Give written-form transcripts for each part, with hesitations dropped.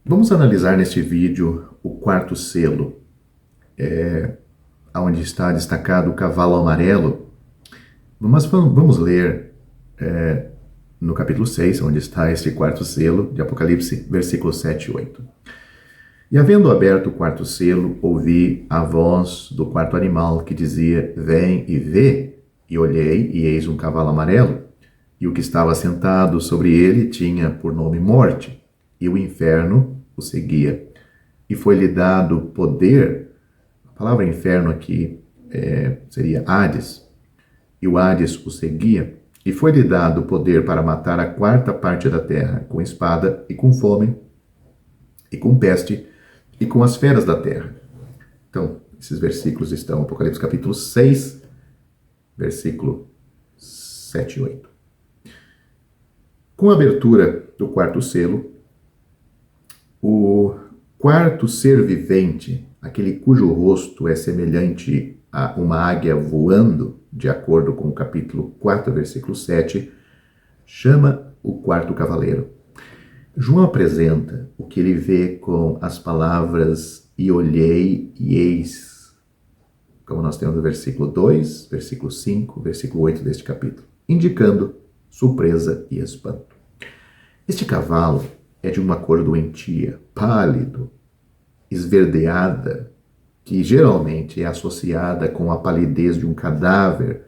Vamos analisar neste vídeo o quarto selo, onde está destacado o cavalo amarelo. Mas vamos ler no capítulo 6, onde está este quarto selo de Apocalipse, versículos 7 e 8. E havendo aberto o quarto selo, ouvi a voz do quarto animal que dizia: Vem e vê. E olhei, e eis um cavalo amarelo, e o que estava sentado sobre ele tinha por nome Morte, e o inferno o seguia. E foi-lhe dado poder, a palavra inferno aqui seria Hades, e o Hades o seguia, e foi-lhe dado poder para matar a quarta parte da terra, com espada, e com fome, e com peste, e com as feras da terra. Então, esses versículos estão em Apocalipse capítulo 6, versículo 7 e 8. Com a abertura do quarto selo, o quarto ser vivente, aquele cujo rosto é semelhante a uma águia voando, de acordo com o capítulo 4, versículo 7, chama o quarto cavaleiro. João apresenta o que ele vê com as palavras "e olhei e eis", como nós temos no versículo 2, versículo 5, versículo 8 deste capítulo, indicando surpresa e espanto. Este cavalo é de uma cor doentia, pálido, esverdeada, que geralmente é associada com a palidez de um cadáver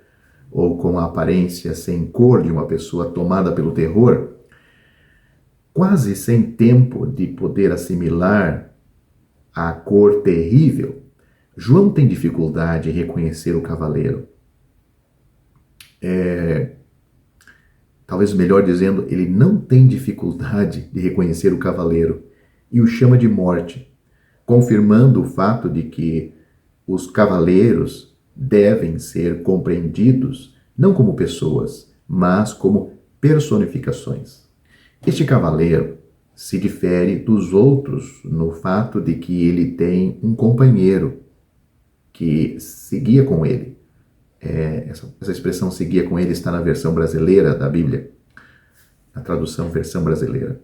ou com a aparência sem cor de uma pessoa tomada pelo terror. Quase sem tempo de poder assimilar a cor terrível, João tem dificuldade em reconhecer o cavaleiro. Talvez melhor dizendo, ele não tem dificuldade de reconhecer o cavaleiro e o chama de Morte, confirmando o fato de que os cavaleiros devem ser compreendidos não como pessoas, mas como personificações. Este cavaleiro se difere dos outros no fato de que ele tem um companheiro que seguia com ele. Essa expressão "seguia com ele" está na versão brasileira da Bíblia, na tradução versão brasileira.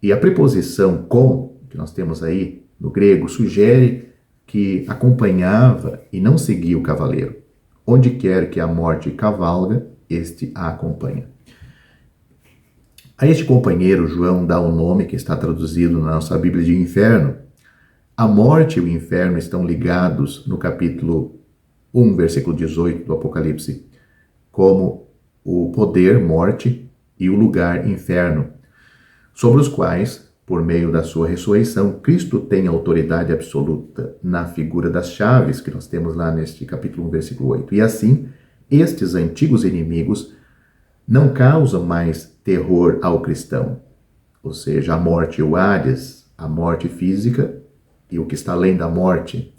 E a preposição "com", que nós temos aí no grego, sugere que acompanhava e não seguia o cavaleiro. Onde quer que a morte cavalga, este a acompanha. A este companheiro, João dá um nome que está traduzido na nossa Bíblia de inferno. A morte e o inferno estão ligados no capítulo 1, versículo 18 do Apocalipse, como o poder, morte, e o lugar, inferno, sobre os quais, por meio da sua ressurreição, Cristo tem autoridade absoluta na figura das chaves que nós temos lá neste capítulo 1, versículo 8. E assim, estes antigos inimigos não causam mais terror ao cristão, ou seja, a morte e o Hades, a morte física e o que está além da morte.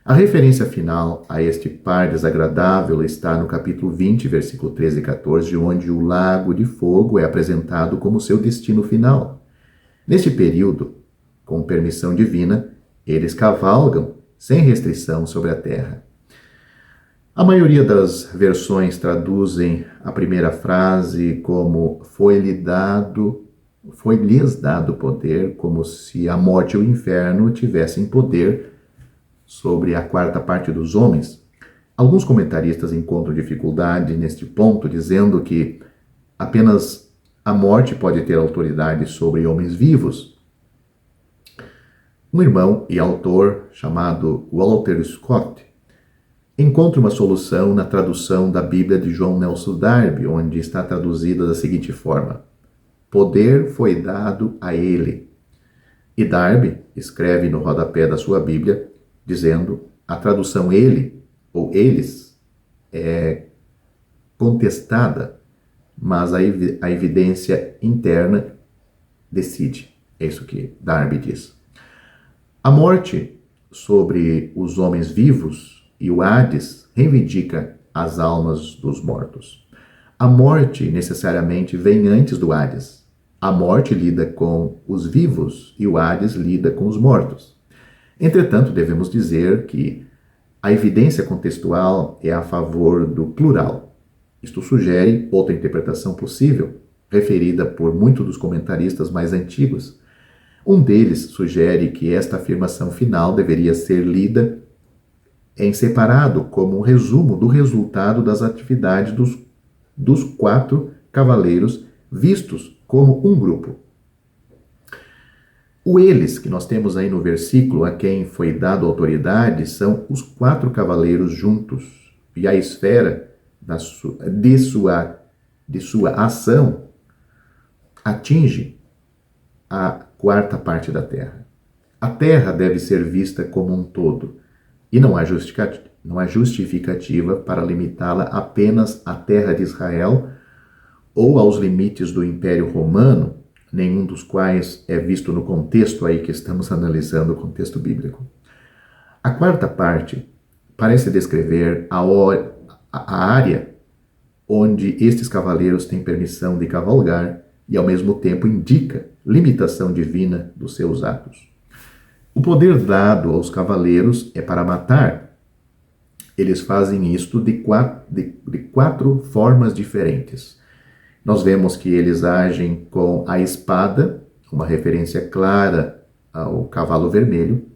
A referência final a este par desagradável está no capítulo 20, versículo 13 e 14, onde o lago de fogo é apresentado como seu destino final. Neste período, com permissão divina, eles cavalgam sem restrição sobre a terra. A maioria das versões traduzem a primeira frase como foi-lhes dado poder, como se a morte e o inferno tivessem poder sobre a quarta parte dos homens. Alguns comentaristas encontram dificuldade neste ponto, dizendo que apenas a morte pode ter autoridade sobre homens vivos. Um irmão e autor chamado Walter Scott encontra uma solução na tradução da Bíblia de John Nelson Darby, onde está traduzida da seguinte forma: poder foi dado a ele. E Darby escreve no rodapé da sua Bíblia, dizendo, a tradução ele ou eles é contestada, mas a evidência interna decide. É isso que Darby diz. A morte sobre os homens vivos e o Hades reivindica as almas dos mortos. A morte necessariamente vem antes do Hades. A morte lida com os vivos e o Hades lida com os mortos. Entretanto, devemos dizer que a evidência contextual é a favor do plural. Isto sugere outra interpretação possível, referida por muitos dos comentaristas mais antigos. Um deles sugere que esta afirmação final deveria ser lida em separado como um resumo do resultado das atividades dos 4 cavaleiros vistos como um grupo. O eles que nós temos aí no versículo, a quem foi dado autoridade, são os 4 cavaleiros juntos. E a esfera de sua ação atinge a 4ª parte da terra. A terra deve ser vista como um todo, e não há justificativa para limitá-la apenas à terra de Israel ou aos limites do Império Romano, nenhum dos quais é visto no contexto aí que estamos analisando, o contexto bíblico. A 4ª parte parece descrever a área onde estes cavaleiros têm permissão de cavalgar e, ao mesmo tempo, indica limitação divina dos seus atos. O poder dado aos cavaleiros é para matar. Eles fazem isto de 4 formas diferentes. Nós vemos que eles agem com a espada, uma referência clara ao cavalo vermelho.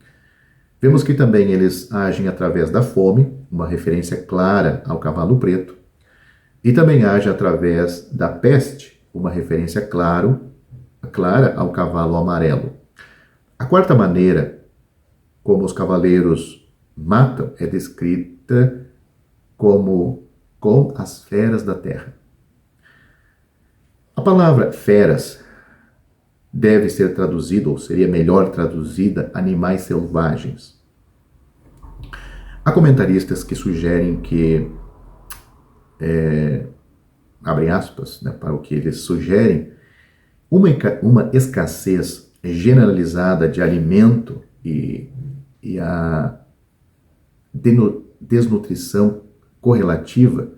Vemos que também eles agem através da fome, uma referência clara ao cavalo preto. E também agem através da peste, uma referência clara ao cavalo amarelo. A 4ª maneira como os cavaleiros matam é descrita como com as feras da terra. A palavra feras deve ser traduzida, ou seria melhor traduzida, animais selvagens. Há comentaristas que sugerem que, abrem aspas, né, para o que eles sugerem, uma escassez generalizada de alimento e a desnutrição correlativa,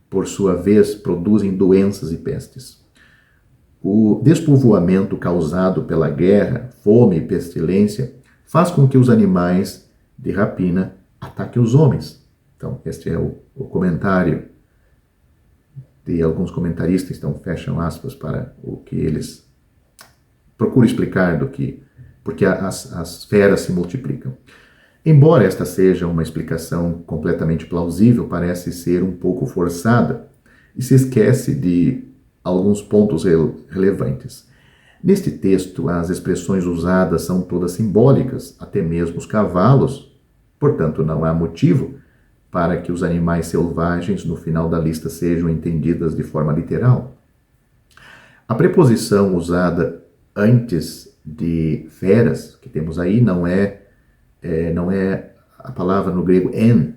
por sua vez, produzem doenças e pestes. O despovoamento causado pela guerra, fome e pestilência faz com que os animais de rapina ataquem os homens. Então, este é o comentário de alguns comentaristas, então fecham aspas para o que eles procuram explicar porque as feras se multiplicam. Embora esta seja uma explicação completamente plausível, parece ser um pouco forçada e se esquece de alguns pontos relevantes. Neste texto, as expressões usadas são todas simbólicas, até mesmo os cavalos, portanto, não há motivo para que os animais selvagens no final da lista sejam entendidas de forma literal. A preposição usada antes de feras, que temos aí, não é a palavra no grego en,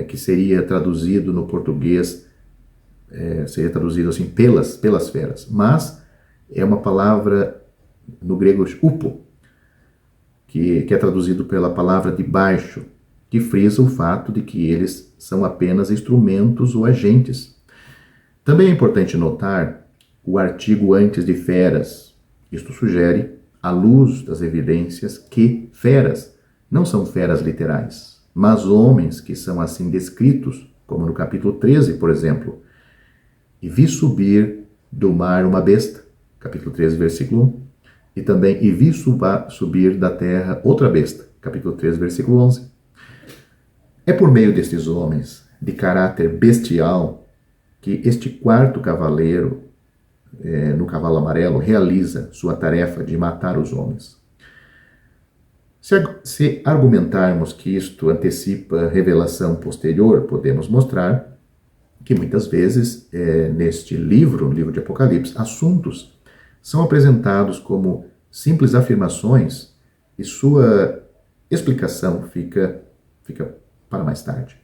que seria traduzido no português, seria traduzido assim, pelas feras, mas é uma palavra no grego upo, que é traduzido pela palavra de baixo, que frisa o fato de que eles são apenas instrumentos ou agentes. Também é importante notar o artigo antes de feras. Isto sugere, à luz das evidências, que feras não são feras literais, mas homens que são assim descritos, como no capítulo 13, por exemplo. E vi subir do mar uma besta, capítulo 13, versículo 1, e também e vi subir da terra outra besta, capítulo 13, versículo 11. É por meio destes homens, de caráter bestial, que este 4º cavaleiro, no cavalo amarelo, realiza sua tarefa de matar os homens. Se argumentarmos que isto antecipa revelação posterior, podemos mostrar que muitas vezes, neste livro, no livro de Apocalipse, assuntos são apresentados como simples afirmações e sua explicação fica para mais tarde.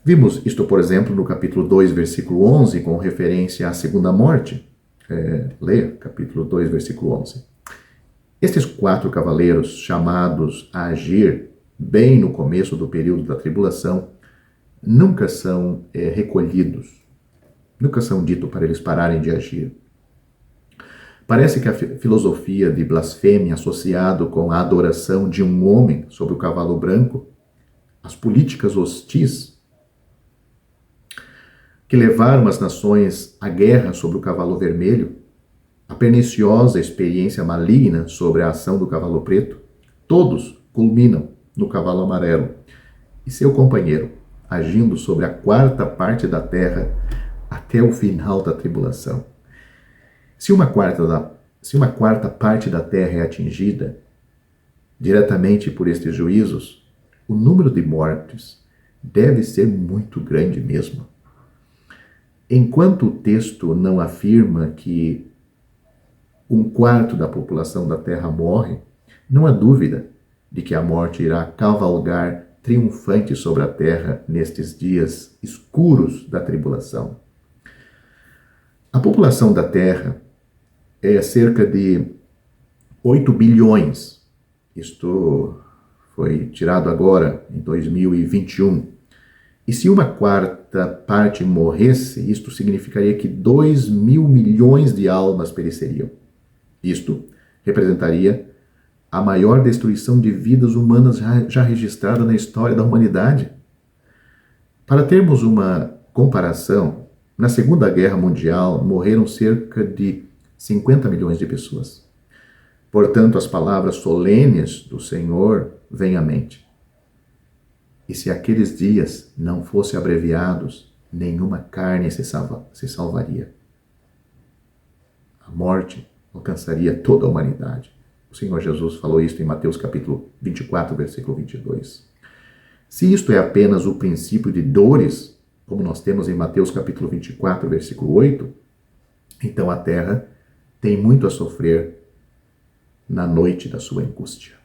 Vimos isto, por exemplo, no capítulo 2, versículo 11, com referência à segunda morte. Leia, capítulo 2, versículo 11. Estes 4 cavaleiros, chamados a agir bem no começo do período da tribulação, nunca são recolhidos, nunca são dito para eles pararem de agir. Parece que a filosofia de blasfêmia associado com a adoração de um homem sobre o cavalo branco, as políticas hostis que levaram as nações à guerra sobre o cavalo vermelho, a perniciosa experiência maligna sobre a ação do cavalo preto, todos culminam no cavalo amarelo e seu companheiro, agindo sobre a quarta parte da terra até o final da tribulação. Se uma quarta parte da terra é atingida diretamente por estes juízos, o número de mortes deve ser muito grande mesmo. Enquanto o texto não afirma que um quarto da população da terra morre, não há dúvida de que a morte irá cavalgar triunfante sobre a terra nestes dias escuros da tribulação. A população da terra é cerca de 8 bilhões. Isto foi tirado agora, em 2021. E se uma quarta parte morresse, isto significaria que 2.000 milhões de almas pereceriam. Isto representaria a maior destruição de vidas humanas já registrada na história da humanidade. Para termos uma comparação, na Segunda Guerra Mundial morreram cerca de 50 milhões de pessoas. Portanto, as palavras solenes do Senhor vêm à mente. E se aqueles dias não fossem abreviados, nenhuma carne se salvaria. A morte alcançaria toda a humanidade. O Senhor Jesus falou isso em Mateus capítulo 24, versículo 22. Se isto é apenas o princípio de dores, como nós temos em Mateus capítulo 24, versículo 8, então a terra tem muito a sofrer na noite da sua angústia.